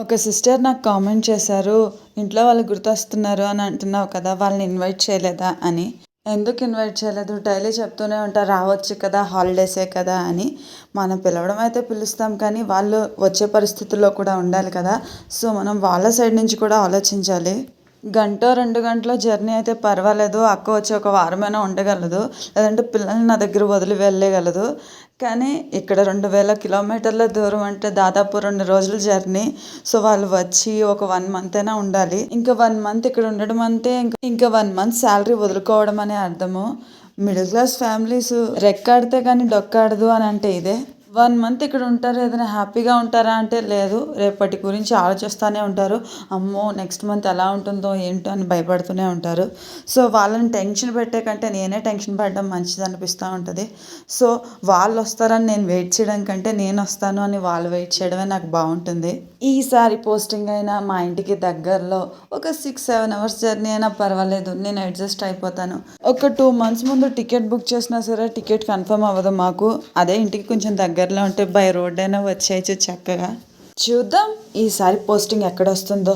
ఒక సిస్టర్ నాకు కామెంట్ చేశారు, ఇంట్లో వాళ్ళు గుర్తొస్తున్నారు అని అంటున్నావు కదా! వాళ్ళని ఇన్వైట్ చేయలేదా అని. ఎందుకు ఇన్వైట్ చేయలేదు? డైలీ చెప్తూనే ఉంటా రావచ్చు కదా! హాలిడేసే కదా అని. మనం పిలవడం అయితే పిలుస్తాం కానీ, వాళ్ళు వచ్చే పరిస్థితుల్లో కూడా ఉండాలి కదా! సో, మనం వాళ్ళ సైడ్ నుంచి కూడా ఆలోచించాలి. గంటో, 2 గంటలో జర్నీ అయితే పర్వాలేదు. అక్క వచ్చి ఒక వారమైనా ఉండగలదు. లేదంటే పిల్లల్ని నా దగ్గర వదిలి వెళ్ళేయగలదు. కానీ ఇక్కడ 2000 కిలోమీటర్ల దూరం అంటే దాదాపు 2 రోజుల జర్నీ. సో, వాళ్ళు వచ్చి ఒక 1 మంత్ అయినా ఉండాలి. ఇంకా 1 మంత్ ఇక్కడ ఉండడం అంటే ఇంకా 1 మంత్ శాలరీ వదులుకోవడం అనే అర్థము. మిడిల్ క్లాస్ ఫ్యామిలీస్ రెక్కాడితే కానీ డొక్కాడదు అని అంటే ఇదే. 1 మంత్ ఇక్కడ ఉంటారు. ఏదైనా హ్యాపీగా ఉంటారా అంటే లేదు. రేపటి గురించి ఆలోచిస్తూనే ఉంటారు. అమ్మో! నెక్స్ట్ మంత్ ఎలా ఉంటుందో ఏంటో అని భయపడుతూనే ఉంటారు. సో, వాళ్ళని టెన్షన్ పెట్టే కంటే నేనే టెన్షన్ పడడం మంచిది అనిపిస్తూ ఉంటుంది. సో, వాళ్ళు వస్తారని నేను వెయిట్ చేయడం కంటే నేను వస్తాను అని వాళ్ళు వెయిట్ చేయడమే నాకు బాగుంటుంది. ఈసారి పోస్టింగ్ అయినా మా ఇంటికి దగ్గరలో ఒక 6-7 అవర్స్ జర్నీ అయినా పర్వాలేదు. నేను అడ్జస్ట్ అయిపోతాను. ఒక 2 మంత్స్ ముందు టికెట్ బుక్ చేసినా సరే టికెట్ కన్ఫర్మ్ అవ్వదు మాకు. అదే ఇంటికి కొంచెం దగ్గరలో ఉంటే బై రోడ్ అయినా వచ్చేయచ్చు చక్కగా. చూద్దాం ఈసారి పోస్టింగ్ ఎక్కడ వస్తుందో.